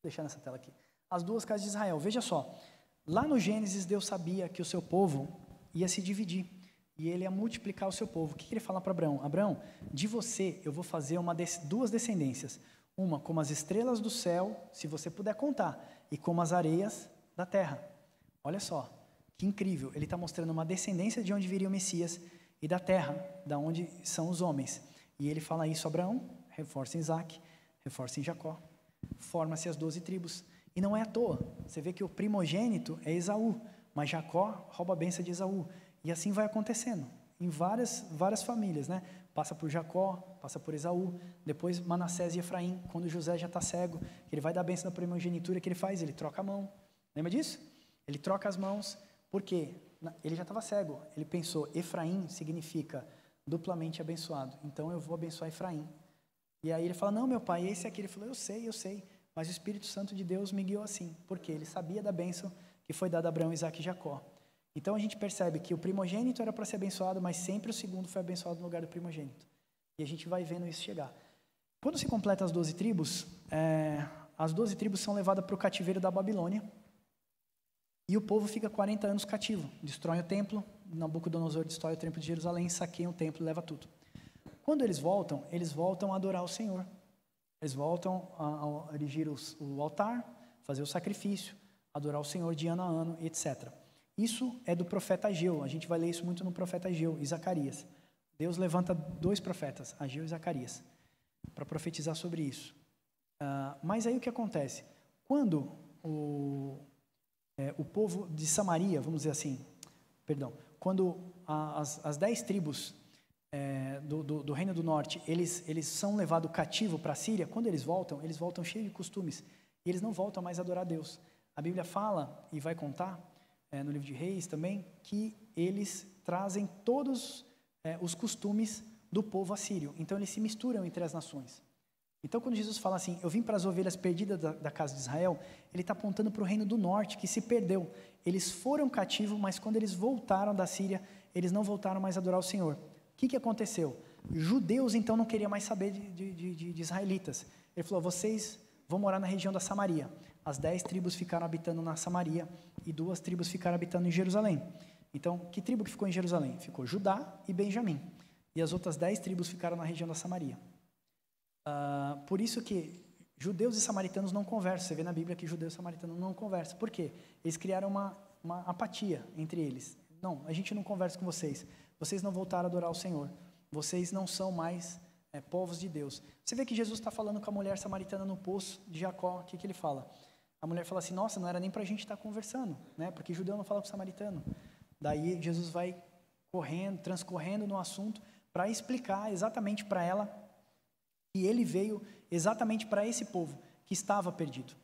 deixar nessa tela aqui. As duas casas de Israel. Veja só, lá no Gênesis, Deus sabia que o seu povo ia se dividir. E ele ia multiplicar o seu povo. O que ele fala para Abraão? Abraão, de você eu vou fazer duas descendências. Uma como as estrelas do céu, se você puder contar, e como as areias da terra. Olha só, que incrível. Ele está mostrando uma descendência de onde viria o Messias e da terra, da onde são os homens. E ele fala isso a Abraão, reforça em Isaac, reforça em Jacó. Forma-se as 12 tribos. E não é à toa. Você vê que o primogênito é Esaú, mas Jacó rouba a bênção de Esaú. E assim vai acontecendo em várias famílias, né? Passa por Jacó, passa por Esaú, depois Manassés e Efraim, quando José já está cego, ele vai dar a bênção da primogenitura, que ele faz? Ele troca a mão. Lembra disso? Ele troca as mãos, por quê? Ele já estava cego. Ele pensou, Efraim significa duplamente abençoado, então eu vou abençoar Efraim. E aí ele fala, não, meu pai, esse aqui. Ele falou, eu sei, mas o Espírito Santo de Deus me guiou assim, porque ele sabia da bênção que foi dada a Abraão, Isaac e Jacó. Então a gente percebe que o primogênito era para ser abençoado, mas sempre o segundo foi abençoado no lugar do primogênito. E a gente vai vendo isso chegar. Quando se completa as 12 tribos, as 12 tribos são levadas para o cativeiro da Babilônia, e o povo fica 40 anos cativo, destrói o templo, Nabucodonosor destrói o templo de Jerusalém, saqueiam o templo e leva tudo. Quando eles voltam a adorar o Senhor. Eles voltam a erigir o altar, fazer o sacrifício, adorar o Senhor de ano a ano, etc. Isso é do profeta Ageu, a gente vai ler isso muito no profeta Ageu e Zacarias. Deus levanta 2 profetas, Ageu e Zacarias, para profetizar sobre isso. Mas aí o que acontece? Quando o povo de Samaria, vamos dizer assim, quando as 10 tribos do Reino do Norte, eles são levados cativo para a Síria, quando eles voltam cheios de costumes, e eles não voltam mais a adorar a Deus. A Bíblia fala, e vai contar, no livro de Reis também, que eles trazem todos os costumes do povo assírio. Então eles se misturam entre as nações. Então quando Jesus fala assim, eu vim para as ovelhas perdidas da casa de Israel, ele está apontando para o reino do norte, que se perdeu. Eles foram cativos, mas quando eles voltaram da Síria, eles não voltaram mais a adorar o Senhor. O que aconteceu? Judeus então não queriam mais saber de israelitas. Ele falou, vocês vão morar na região da Samaria. As 10 tribos ficaram habitando na Samaria e 2 tribos ficaram habitando em Jerusalém. Então, que tribo que ficou em Jerusalém? Ficou Judá e Benjamim. E as outras 10 tribos ficaram na região da Samaria. Por isso que judeus e samaritanos não conversam. Você vê na Bíblia que judeus e samaritanos não conversam. Por quê? Eles criaram uma apatia entre eles. Não, a gente não conversa com vocês. Vocês não voltaram a adorar o Senhor. Vocês não são mais povos de Deus. Você vê que Jesus está falando com a mulher samaritana no poço de Jacó. O que ele fala? A mulher fala assim, nossa, não era nem para a gente estar conversando, né? Porque judeu não fala com samaritano. Daí Jesus vai transcorrendo no assunto para explicar exatamente para ela que ele veio exatamente para esse povo que estava perdido.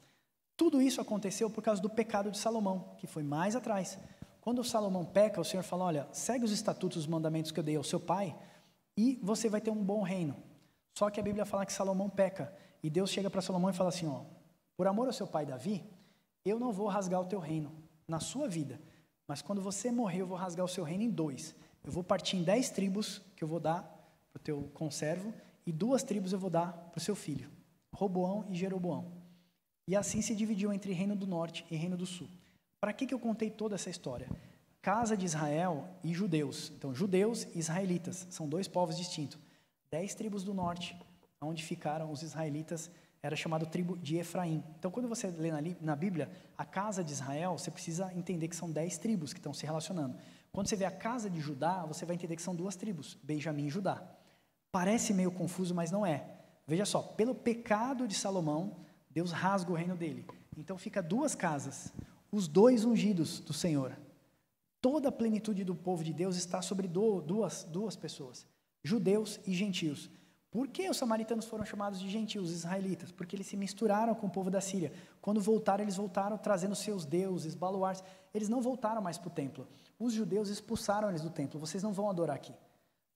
Tudo isso aconteceu por causa do pecado de Salomão, que foi mais atrás. Quando Salomão peca, o Senhor fala, olha, segue os estatutos, os mandamentos que eu dei ao seu pai e você vai ter um bom reino. Só que a Bíblia fala que Salomão peca e Deus chega para Salomão e fala assim, ó, por amor ao seu pai Davi, eu não vou rasgar o teu reino na sua vida, mas quando você morrer eu vou rasgar o seu reino em 2. Eu vou partir em 10 tribos que eu vou dar para o teu conservo e 2 tribos eu vou dar para o seu filho, Roboão e Jeroboão. E assim se dividiu entre reino do norte e reino do sul. Para que eu contei toda essa história? Casa de Israel e judeus. Então, judeus e israelitas, são 2 povos distintos. 10 tribos do norte, onde ficaram os israelitas, era chamado tribo de Efraim. Então, quando você lê na Bíblia, a casa de Israel, você precisa entender que são 10 tribos que estão se relacionando. Quando você vê a casa de Judá, você vai entender que são 2 tribos, Benjamim e Judá. Parece meio confuso, mas não é. Veja só, pelo pecado de Salomão, Deus rasga o reino dele. Então, fica 2 casas, os 2 ungidos do Senhor. Toda a plenitude do povo de Deus está sobre duas pessoas, judeus e gentios. Por que os samaritanos foram chamados de gentios, israelitas? Porque eles se misturaram com o povo da Síria. Quando voltaram, eles voltaram trazendo seus deuses, baluartes. Eles não voltaram mais para o templo. Os judeus expulsaram eles do templo. Vocês não vão adorar aqui.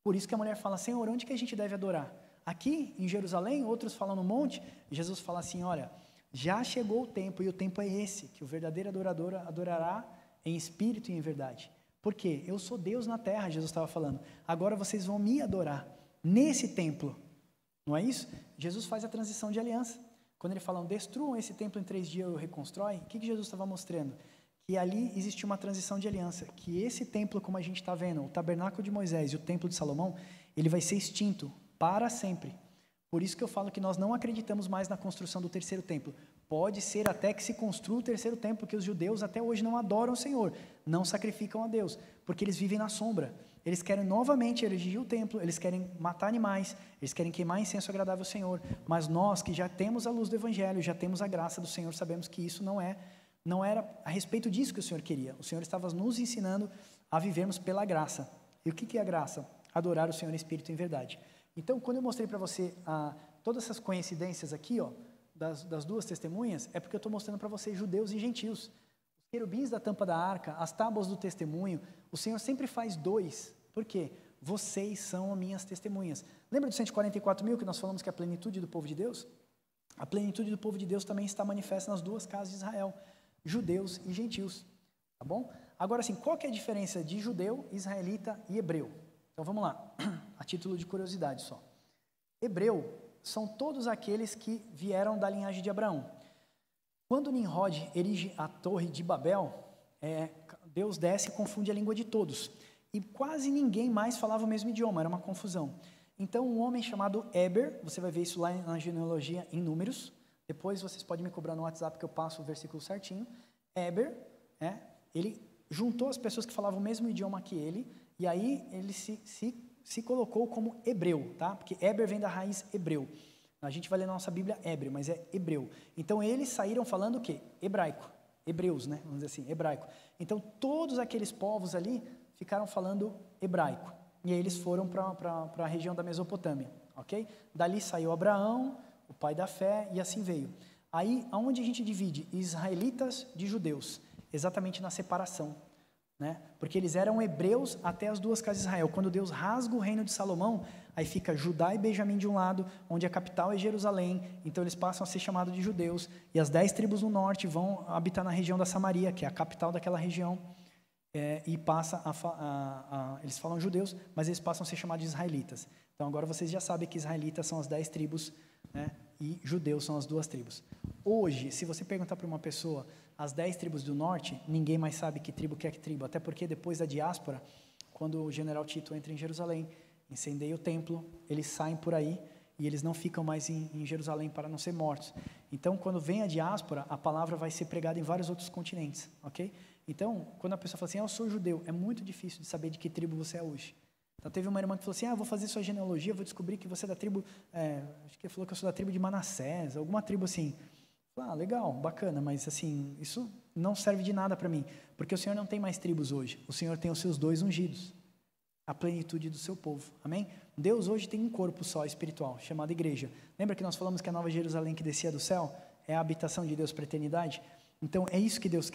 Por isso que a mulher fala, Senhor, onde que a gente deve adorar? Aqui, em Jerusalém? Outros falam no monte. E Jesus fala assim, olha, já chegou o tempo, e o tempo é esse, que o verdadeiro adorador adorará em espírito e em verdade. Por quê? Eu sou Deus na terra, Jesus estava falando. Agora vocês vão me adorar nesse templo. Não é isso? Jesus faz a transição de aliança. Quando ele fala, destruam esse templo em 3 dias e o reconstrói, o que Jesus estava mostrando? Que ali existe uma transição de aliança, que esse templo, como a gente está vendo, o tabernáculo de Moisés e o templo de Salomão, ele vai ser extinto para sempre. Por isso que eu falo que nós não acreditamos mais na construção do terceiro templo. Pode ser até que se construa o terceiro templo, porque os judeus até hoje não adoram o Senhor, não sacrificam a Deus, porque eles vivem na sombra. Eles querem novamente erigir o templo, eles querem matar animais, eles querem queimar incenso agradável ao Senhor. Mas nós que já temos a luz do Evangelho, já temos a graça do Senhor, sabemos que isso não era a respeito disso que o Senhor queria. O Senhor estava nos ensinando a vivermos pela graça. E o que é a graça? Adorar o Senhor em espírito e em verdade. Então, quando eu mostrei para você todas essas coincidências aqui, das duas testemunhas, é porque eu estou mostrando para vocês judeus e gentios. Os querubins da tampa da arca, as tábuas do testemunho, o Senhor sempre faz 2. Por quê? Vocês são minhas testemunhas. Lembra dos 144 mil que nós falamos que é a plenitude do povo de Deus? A plenitude do povo de Deus também está manifesta nas 2 casas de Israel, judeus e gentios. Tá bom? Agora sim, qual que é a diferença de judeu, israelita e hebreu? Então vamos lá, a título de curiosidade só. Hebreu são todos aqueles que vieram da linhagem de Abraão. Quando Nimrod erige a torre de Babel, Deus desce e confunde a língua de todos. E quase ninguém mais falava o mesmo idioma, era uma confusão. Então um homem chamado Eber, você vai ver isso lá na genealogia em Números, depois vocês podem me cobrar no WhatsApp que eu passo o versículo certinho. Eber, ele juntou as pessoas que falavam o mesmo idioma que ele, e aí ele se colocou como hebreu, tá? Porque Eber vem da raiz hebreu. A gente vai ler na nossa Bíblia Ébreo, mas é hebreu. Então eles saíram falando o quê? Hebraico. Hebreus, né? Vamos dizer assim, hebraico. Então todos aqueles povos ali ficaram falando hebraico. E aí eles foram para a região da Mesopotâmia, ok? Dali saiu Abraão, o pai da fé, e assim veio. Aí, aonde a gente divide israelitas de judeus? Exatamente na separação. Né? Porque eles eram hebreus até as 2 casas de Israel. Quando Deus rasga o reino de Salomão, aí fica Judá e Benjamim de um lado, onde a capital é Jerusalém, então eles passam a ser chamados de judeus, e as 10 tribos no norte vão habitar na região da Samaria, que é a capital daquela região, e passa eles falam judeus, mas eles passam a ser chamados de israelitas. Então agora vocês já sabem que israelitas são as 10 tribos, né? E judeus são as 2 tribos. Hoje, se você perguntar para uma pessoa as 10 tribos do norte, ninguém mais sabe que tribo que é que tribo, até porque depois da diáspora, quando o general Tito entra em Jerusalém, incendeia o templo, eles saem por aí e eles não ficam mais em Jerusalém para não ser mortos. Então, quando vem a diáspora, a palavra vai ser pregada em vários outros continentes, ok? Então, quando a pessoa fala assim, eu sou judeu, é muito difícil de saber de que tribo você é hoje. Então, teve uma irmã que falou assim, vou fazer sua genealogia, vou descobrir que você é da tribo, acho que ele falou que eu sou da tribo de Manassés, alguma tribo assim. Legal, bacana, mas assim, isso não serve de nada para mim, porque o Senhor não tem mais tribos hoje, o Senhor tem os seus 2 ungidos, a plenitude do seu povo, amém? Deus hoje tem um corpo só espiritual, chamado igreja. Lembra que nós falamos que a Nova Jerusalém que descia do céu é a habitação de Deus para a eternidade? Então é isso que Deus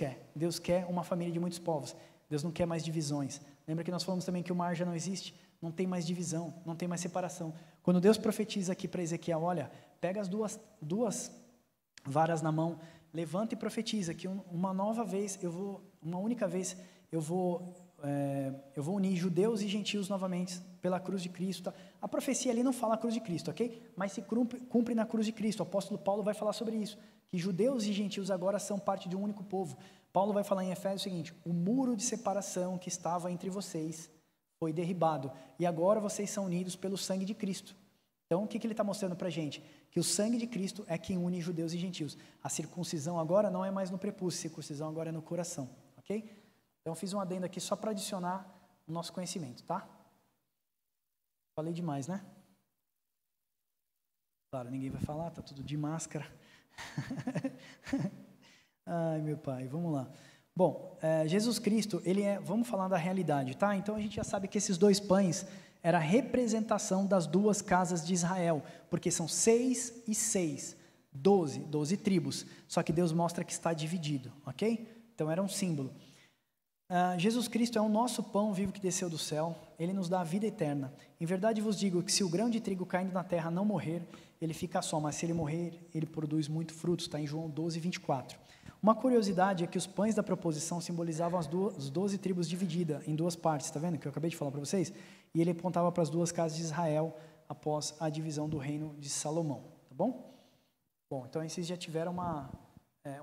quer uma família de muitos povos, Deus não quer mais divisões. Lembra que nós falamos também que o mar já não existe? Não tem mais divisão, não tem mais separação. Quando Deus profetiza aqui para Ezequiel, olha, pega as duas varas na mão, levanta e profetiza que uma única vez eu vou unir judeus e gentios novamente pela cruz de Cristo. Tá? A profecia ali não fala a cruz de Cristo, ok? Mas se cumpre na cruz de Cristo. O apóstolo Paulo vai falar sobre isso, que judeus e gentios agora são parte de um único povo. Paulo vai falar em Efésios o seguinte, o muro de separação que estava entre vocês foi derribado, e agora vocês são unidos pelo sangue de Cristo. Então, o que ele está mostrando para a gente? Que o sangue de Cristo é quem une judeus e gentios. A circuncisão agora não é mais no prepúcio, a circuncisão agora é no coração, ok? Então, eu fiz um adendo aqui só para adicionar o nosso conhecimento, tá? Falei demais, né? Claro, ninguém vai falar, tá tudo de máscara. Ai, meu pai, vamos lá. Bom, Jesus Cristo, vamos falar da realidade, tá? Então, a gente já sabe que esses 2 pães era a representação das 2 casas de Israel, porque são 6 e 6, 12 tribos, só que Deus mostra que está dividido, ok? Então era um símbolo. Jesus Cristo é o nosso pão vivo que desceu do céu, Ele nos dá a vida eterna. Em verdade vos digo que se o grão de trigo caindo na terra não morrer, ele fica só, mas se ele morrer, ele produz muito frutos, está em João 12, 24. Uma curiosidade é que os pães da proposição simbolizavam as 12 tribos divididas em 2 partes, está vendo que eu acabei de falar para vocês? E ele apontava para as 2 casas de Israel após a divisão do reino de Salomão, tá bom? Bom, então aí vocês já tiveram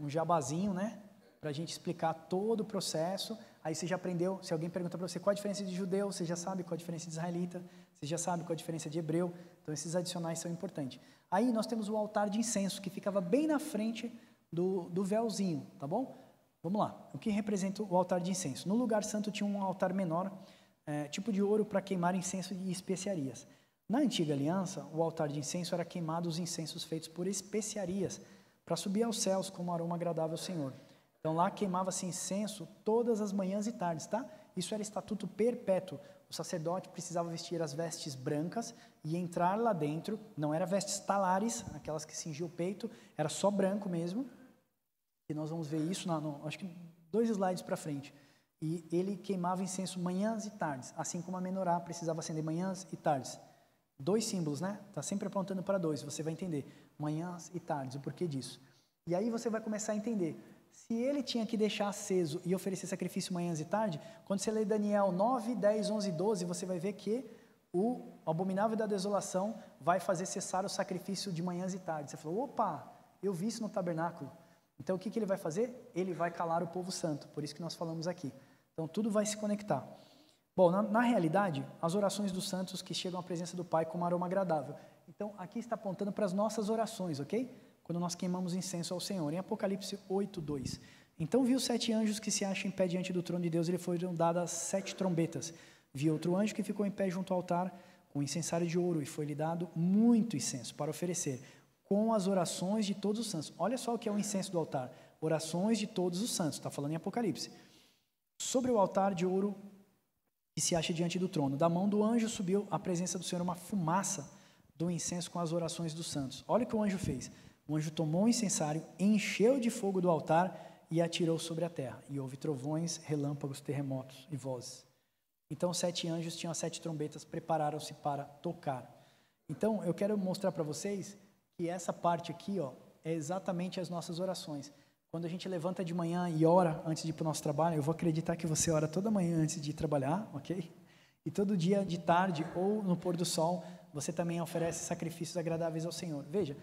um jabazinho, né? Para a gente explicar todo o processo. Aí você já aprendeu, se alguém pergunta para você qual a diferença de judeu, você já sabe qual a diferença de israelita, você já sabe qual a diferença de hebreu. Então esses adicionais são importantes. Aí nós temos o altar de incenso, que ficava bem na frente do véuzinho, tá bom? Vamos lá. O que representa o altar de incenso? No lugar santo tinha um altar menor, tipo de ouro, para queimar incenso e especiarias. Na antiga aliança, o altar de incenso era queimado os incensos feitos por especiarias, para subir aos céus como aroma agradável ao Senhor. Então lá queimava-se incenso todas as manhãs e tardes, tá? Isso era estatuto perpétuo. O sacerdote precisava vestir as vestes brancas e entrar lá dentro. Não era vestes talares, aquelas que cingiam o peito, era só branco mesmo. E nós vamos ver isso, acho que 2 slides para frente. E ele queimava incenso manhãs e tardes, assim como a menorá precisava acender manhãs e tardes. 2 símbolos, né? Está sempre apontando para 2, você vai entender. Manhãs e tardes, o porquê disso. E aí você vai começar a entender. Se ele tinha que deixar aceso e oferecer sacrifício manhãs e tarde, quando você lê Daniel 9, 10, 11 e 12, você vai ver que o abominável da desolação vai fazer cessar o sacrifício de manhãs e tardes. Você falou, opa, eu vi isso no tabernáculo. Então o que ele vai fazer? Ele vai calar o povo santo, por isso que nós falamos aqui. Então tudo vai se conectar. Bom, na realidade, as orações dos santos que chegam à presença do Pai como aroma agradável. Então aqui está apontando para as nossas orações, ok? Quando nós queimamos incenso ao Senhor, em Apocalipse 8, 2. Então viu 7 anjos que se acham em pé diante do trono de Deus, e lhe foram dadas 7 trombetas. Viu outro anjo que ficou em pé junto ao altar, com incensário de ouro, e foi-lhe dado muito incenso para oferecer, com as orações de todos os santos. Olha só o que é o incenso do altar. Orações de todos os santos, está falando em Apocalipse. Sobre o altar de ouro que se acha diante do trono, da mão do anjo subiu à presença do Senhor uma fumaça do incenso com as orações dos santos. Olha o que o anjo fez. O anjo tomou o incensário, encheu de fogo do altar e atirou sobre a terra. E houve trovões, relâmpagos, terremotos e vozes. Então 7 anjos tinham as 7 trombetas, prepararam-se para tocar. Então eu quero mostrar para vocês que essa parte aqui, ó, é exatamente as nossas orações. Quando a gente levanta de manhã e ora antes de ir para o nosso trabalho, eu vou acreditar que você ora toda manhã antes de ir trabalhar, ok? E todo dia de tarde ou no pôr do sol, você também oferece sacrifícios agradáveis ao Senhor. Veja,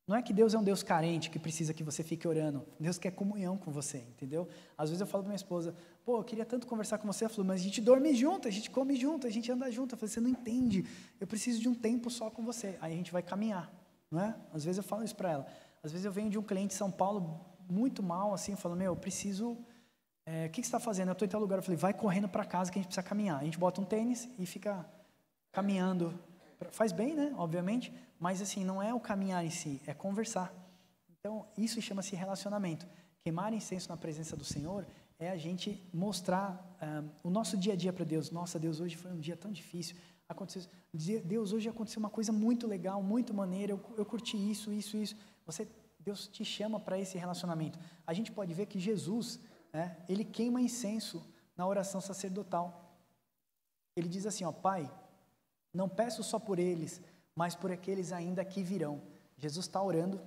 não é que Deus é um Deus carente que precisa que você fique orando. Deus quer comunhão com você, entendeu? Às vezes eu falo para minha esposa, pô, eu queria tanto conversar com você. Ela falou, mas a gente dorme junto, a gente come junto, a gente anda junto. Eu falei, você não entende, eu preciso de um tempo só com você. Aí a gente vai caminhar, não é? Às vezes eu falo isso para ela. Às vezes eu venho de um cliente em São Paulo muito mal, assim, eu falo, eu preciso... o que você está fazendo? Eu estou em tal lugar. Eu falei, vai correndo para casa que a gente precisa caminhar. A gente bota um tênis e fica caminhando. Faz bem, né? Obviamente. Mas assim, não é o caminhar em si, é conversar. Então, isso chama-se relacionamento. Queimar incenso na presença do Senhor é a gente mostrar o nosso dia a dia para Deus. Nossa, Deus, hoje foi um dia tão difícil. Deus, hoje aconteceu uma coisa muito legal, muito maneira. Eu curti isso. Deus te chama para esse relacionamento. A gente pode ver que Jesus, ele queima incenso na oração sacerdotal. Ele diz assim, ó, Pai, não peço só por eles, mas por aqueles ainda que virão. Jesus está orando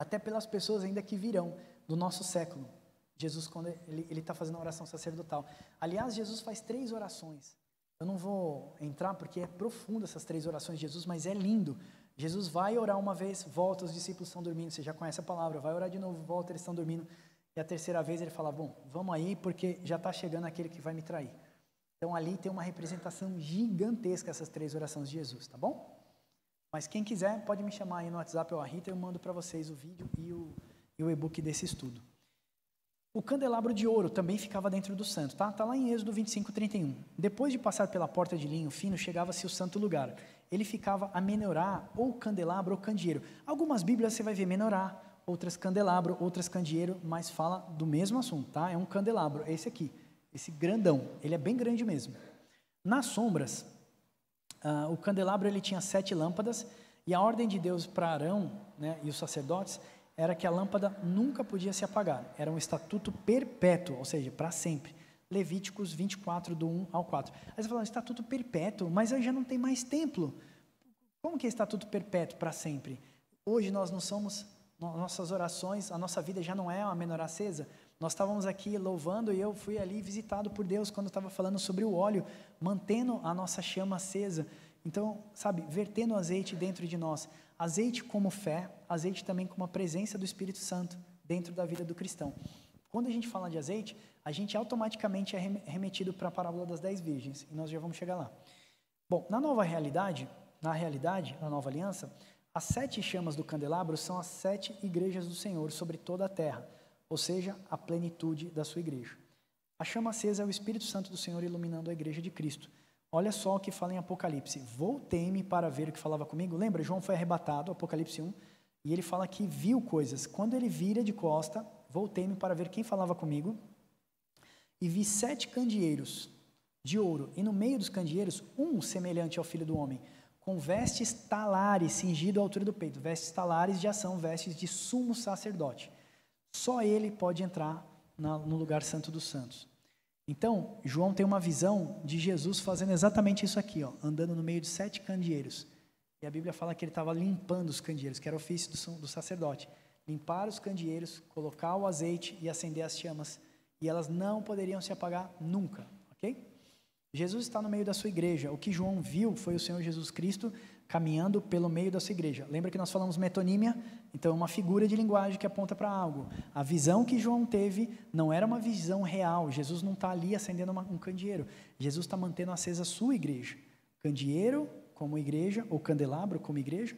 até pelas pessoas ainda que virão do nosso século. Jesus, quando ele está fazendo a oração sacerdotal. Aliás, Jesus faz 3 orações. Eu não vou entrar porque é profundo essas 3 orações de Jesus, mas é lindo. Jesus vai orar uma vez, volta, os discípulos estão dormindo, você já conhece a palavra, vai orar de novo, volta, eles estão dormindo. E a 3ª vez ele fala, bom, vamos aí porque já está chegando aquele que vai me trair. Então ali tem uma representação gigantesca essas 3 orações de Jesus, tá bom? Mas quem quiser pode me chamar aí no WhatsApp ou a Rita, eu mando para vocês o vídeo e o e-book desse estudo. O candelabro de ouro também ficava dentro do santo, tá? Está lá em Êxodo 25, 31. Depois de passar pela porta de linho fino, chegava-se o santo lugar. Ele ficava a menorá, ou candelabro, ou candeeiro. Algumas bíblias você vai ver menorá, outras candelabro, outras candeeiro, mas fala do mesmo assunto, tá? É um candelabro, esse aqui, esse grandão, ele é bem grande mesmo. Nas sombras, o candelabro ele tinha 7 lâmpadas, e a ordem de Deus para Arão, né, e os sacerdotes era que a lâmpada nunca podia se apagar. Era um estatuto perpétuo, ou seja, para sempre. Levíticos 24, do 1 ao 4. Aí você fala, estatuto perpétuo, mas aí já não tem mais templo. Como que é estatuto perpétuo para sempre? Hoje nós não somos, nossas orações, a nossa vida já não é uma menorá acesa. Nós estávamos aqui louvando e eu fui ali visitado por Deus quando eu estava falando sobre o óleo, mantendo a nossa chama acesa. Então, sabe, vertendo azeite dentro de nós. Azeite como fé, azeite também como a presença do Espírito Santo dentro da vida do cristão. Quando a gente fala de azeite, a gente automaticamente é remetido para a parábola das 10 virgens, e nós já vamos chegar lá. Bom, na nova realidade, na nova aliança, as 7 chamas do candelabro são as 7 igrejas do Senhor sobre toda a terra, ou seja, a plenitude da sua igreja. A chama acesa é o Espírito Santo do Senhor iluminando a igreja de Cristo. Olha só o que fala em Apocalipse. Voltei-me para ver o que falava comigo. Lembra, João foi arrebatado, Apocalipse 1, e ele fala que viu coisas. Quando ele vira de costa, voltei-me para ver quem falava comigo, e vi 7 candeeiros de ouro, e no meio dos candeeiros, um semelhante ao Filho do Homem, com vestes talares, cingido à altura do peito, vestes talares de ação, vestes de sumo sacerdote. Só ele pode entrar no lugar santo dos santos. Então, João tem uma visão de Jesus fazendo exatamente isso aqui, ó, andando no meio de 7 candeeiros. E a Bíblia fala que ele estava limpando os candeeiros, que era o ofício do sacerdote. Limpar os candeeiros, colocar o azeite e acender as chamas. E elas não poderiam se apagar nunca, ok? Jesus está no meio da sua igreja. O que João viu foi o Senhor Jesus Cristo caminhando pelo meio da sua igreja. Lembra que nós falamos metonímia? Então, é uma figura de linguagem que aponta para algo. A visão que João teve não era uma visão real. Jesus não está ali acendendo um candeeiro. Jesus está mantendo acesa a sua igreja. Candeeiro como igreja, ou candelabro como igreja,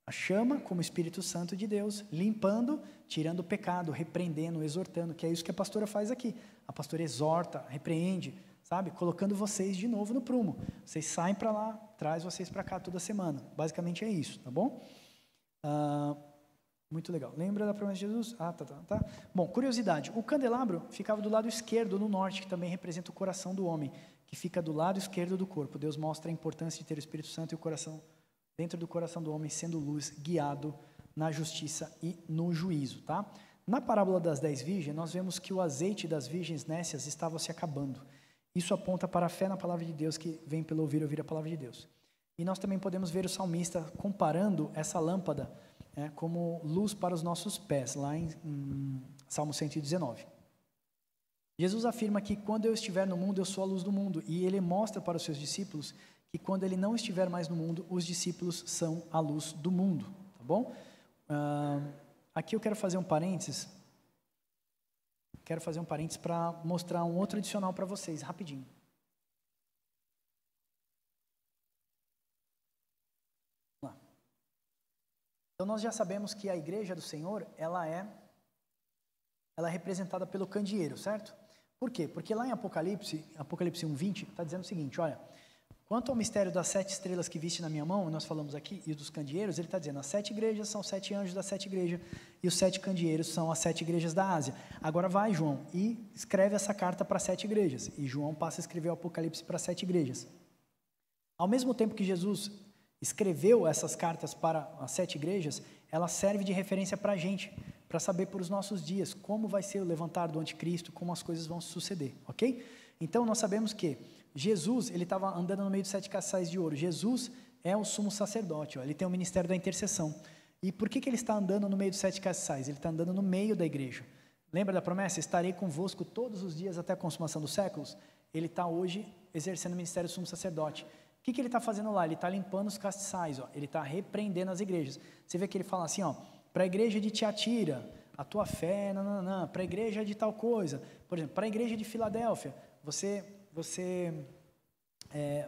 a chama como Espírito Santo de Deus, limpando, tirando o pecado, repreendendo, exortando, que é isso que a pastora faz aqui. A pastora exorta, repreende, sabe? Colocando vocês de novo no prumo. Vocês saem para lá, traz vocês para cá toda semana. Basicamente é isso, tá bom? Muito legal. Lembra da promessa de Jesus? Tá. Bom, curiosidade. O candelabro ficava do lado esquerdo, no norte, que também representa o coração do homem, que fica do lado esquerdo do corpo. Deus mostra a importância de ter o Espírito Santo e o coração, dentro do coração do homem, sendo luz, guiado na justiça e no juízo, tá? Na parábola das 10 virgens, nós vemos que o azeite das virgens nécias estava se acabando. Isso aponta para a fé na palavra de Deus, que vem pelo ouvir a palavra de Deus. E nós também podemos ver o salmista comparando essa lâmpada como luz para os nossos pés, lá em Salmo 119. Jesus afirma que quando eu estiver no mundo, eu sou a luz do mundo. E ele mostra para os seus discípulos que quando ele não estiver mais no mundo, os discípulos são a luz do mundo. Tá bom? Aqui eu quero fazer um parênteses. Quero fazer um parênteses para mostrar um outro adicional para vocês, rapidinho. Vamos lá. Então nós já sabemos que a igreja do Senhor, ela é representada pelo candeeiro, certo? Por quê? Porque lá em Apocalipse 1:20, está dizendo o seguinte, olha, quanto ao mistério das 7 estrelas que viste na minha mão, nós falamos aqui, e dos candeeiros, ele está dizendo, as 7 igrejas são 7 anjos das 7 igrejas, e os 7 candeeiros são as 7 igrejas da Ásia. Agora vai, João, e escreve essa carta para 7 igrejas. E João passa a escrever o Apocalipse para 7 igrejas. Ao mesmo tempo que Jesus escreveu essas cartas para as 7 igrejas, ela serve de referência para a gente, para saber por os nossos dias como vai ser o levantar do anticristo, como as coisas vão suceder, ok? Então, nós sabemos que Jesus, ele estava andando no meio de 7 castiçais de ouro. Jesus é o sumo sacerdote, ó, ele tem o ministério da intercessão. E por que ele está andando no meio de 7 castiçais? Ele está andando no meio da igreja. Lembra da promessa? Estarei convosco todos os dias até a consumação dos séculos? Ele está hoje exercendo o ministério do sumo sacerdote. O que ele está fazendo lá? Ele está limpando os castiçais, ó. Ele está repreendendo as igrejas. Você vê que ele fala assim, ó, para a igreja de Tiatira, a tua fé, para a igreja de tal coisa. Por exemplo, para a igreja de Filadélfia,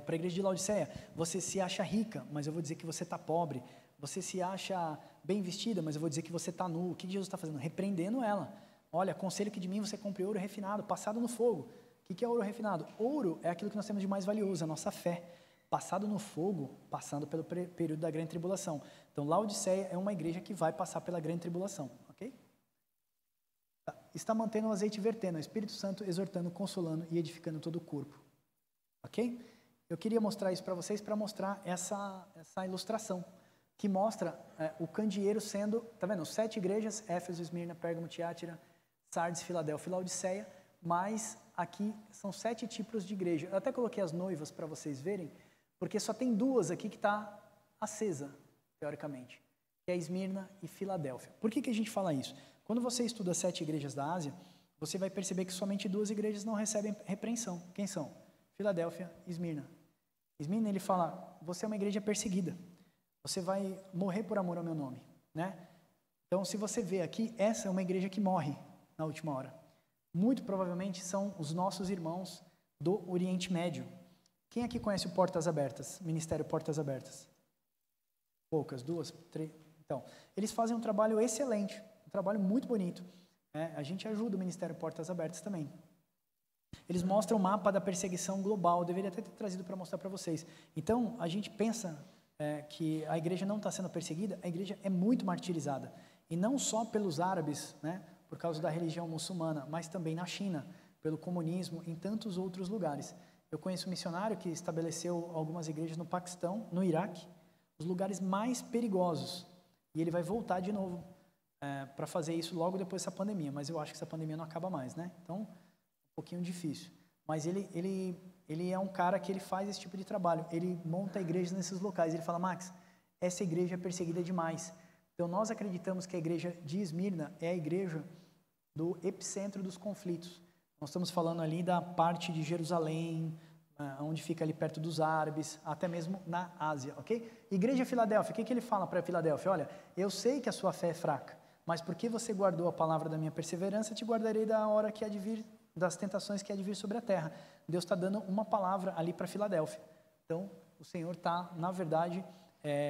para a igreja de Laodiceia, você se acha rica, mas eu vou dizer que você está pobre. Você se acha bem vestida, mas eu vou dizer que você está nu. O que Jesus está fazendo? Repreendendo ela. Olha, aconselho que de mim você compre ouro refinado, passado no fogo. O que é ouro refinado? Ouro é aquilo que nós temos de mais valioso, a nossa fé. Passado no fogo, passando pelo período da grande tribulação. Então, Laodiceia é uma igreja que vai passar pela grande tribulação, ok? Está mantendo o azeite vertendo, o Espírito Santo exortando, consolando e edificando todo o corpo, ok? Eu queria mostrar isso para vocês, para mostrar essa ilustração, que mostra o candeeiro sendo, tá vendo? 7 igrejas, Éfeso, Esmirna, Pérgamo, Tiátira, Sardes, Filadélfia e Laodiceia, mas aqui são 7 tipos de igreja. Eu até coloquei as noivas para vocês verem, porque só tem 2 aqui que está acesa, teoricamente, que é Esmirna e Filadélfia. Por que a gente fala isso? Quando você estuda 7 igrejas da Ásia, você vai perceber que somente 2 igrejas não recebem repreensão. Quem são? Filadélfia e Esmirna. Esmirna, ele fala, você é uma igreja perseguida. Você vai morrer por amor ao meu nome, né? Então, se você vê aqui, essa é uma igreja que morre na última hora. Muito provavelmente são os nossos irmãos do Oriente Médio. Quem aqui conhece o Portas Abertas? Ministério Portas Abertas? Poucas, 2, 3. Então, eles fazem um trabalho excelente, um trabalho muito bonito. A gente ajuda o Ministério Portas Abertas também. Eles mostram o mapa da perseguição global. Eu deveria até ter trazido para mostrar para vocês. Então, a gente pensa que a igreja não está sendo perseguida, a igreja é muito martirizada. E não só pelos árabes, né, por causa da religião muçulmana, mas também na China, pelo comunismo, em tantos outros lugares. Eu conheço um missionário que estabeleceu algumas igrejas no Paquistão, no Iraque, os lugares mais perigosos. E ele vai voltar de novo para fazer isso logo depois dessa pandemia. Mas eu acho que essa pandemia não acaba mais, né? Então, um pouquinho difícil. Mas ele é um cara que ele faz esse tipo de trabalho. Ele monta igrejas nesses locais. Ele fala, Max, essa igreja é perseguida demais. Então, nós acreditamos que a igreja de Esmirna é a igreja do epicentro dos conflitos. Nós estamos falando ali da parte de Jerusalém, onde fica ali perto dos árabes, até mesmo na Ásia, ok? Igreja Filadélfia, o que ele fala para Filadélfia? Olha, eu sei que a sua fé é fraca, mas porque você guardou a palavra da minha perseverança, te guardarei da hora que há de vir, das tentações que há de vir sobre a terra. Deus está dando uma palavra ali para Filadélfia. Então, o Senhor está, na verdade,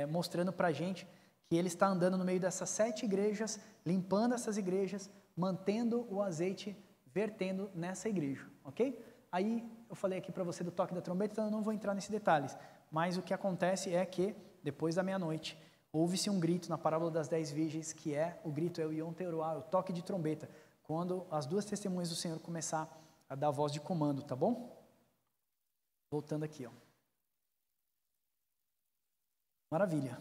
mostrando para a gente que Ele está andando no meio dessas 7 igrejas, limpando essas igrejas, mantendo o azeite, vertendo nessa igreja, ok? Aí, eu falei aqui para você do toque da trombeta, então eu não vou entrar nesses detalhes. Mas o que acontece é que, depois da meia-noite, houve-se um grito na parábola das 10 virgens, que é o grito, é o Yom Teruah, o toque de trombeta, quando as 2 testemunhas do Senhor começar a dar voz de comando, tá bom? Voltando aqui, ó. Maravilha.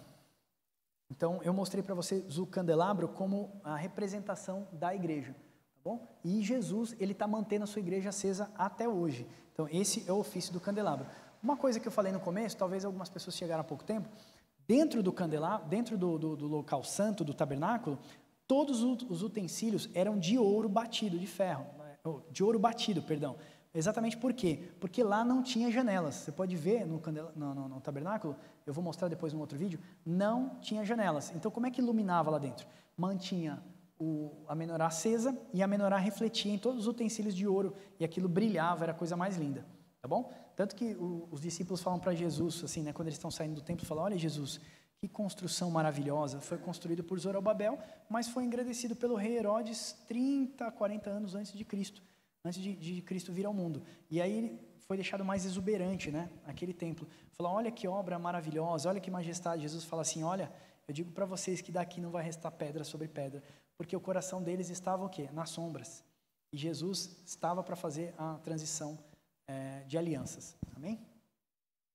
Então, eu mostrei para vocês o candelabro como a representação da igreja, tá bom? E Jesus, ele está mantendo a sua igreja acesa até hoje. Então, esse é o ofício do candelabro. Uma coisa que eu falei no começo, talvez algumas pessoas chegaram há pouco tempo, dentro do candelabro, dentro do local santo, do tabernáculo, todos os utensílios eram de ouro batido, de ferro, de ouro batido, perdão. Exatamente por quê? Porque lá não tinha janelas. Você pode ver no tabernáculo, eu vou mostrar depois num outro vídeo, não tinha janelas. Então, como é que iluminava lá dentro? Mantinha a menorá acesa e a menorá refletia em todos os utensílios de ouro e aquilo brilhava, era a coisa mais linda, tá bom? Tanto que os discípulos falam para Jesus, assim, né, quando eles estão saindo do templo, falam, olha Jesus, que construção maravilhosa, foi construído por Zorobabel, mas foi engrandecido pelo rei Herodes 30, 40 anos antes de Cristo vir ao mundo. E aí ele foi deixado mais exuberante, né, aquele templo. Falou, olha que obra maravilhosa, olha que majestade. Jesus fala assim, olha, eu digo para vocês que daqui não vai restar pedra sobre pedra, porque o coração deles estava o quê? Nas sombras. E Jesus estava para fazer a transição de alianças. Amém?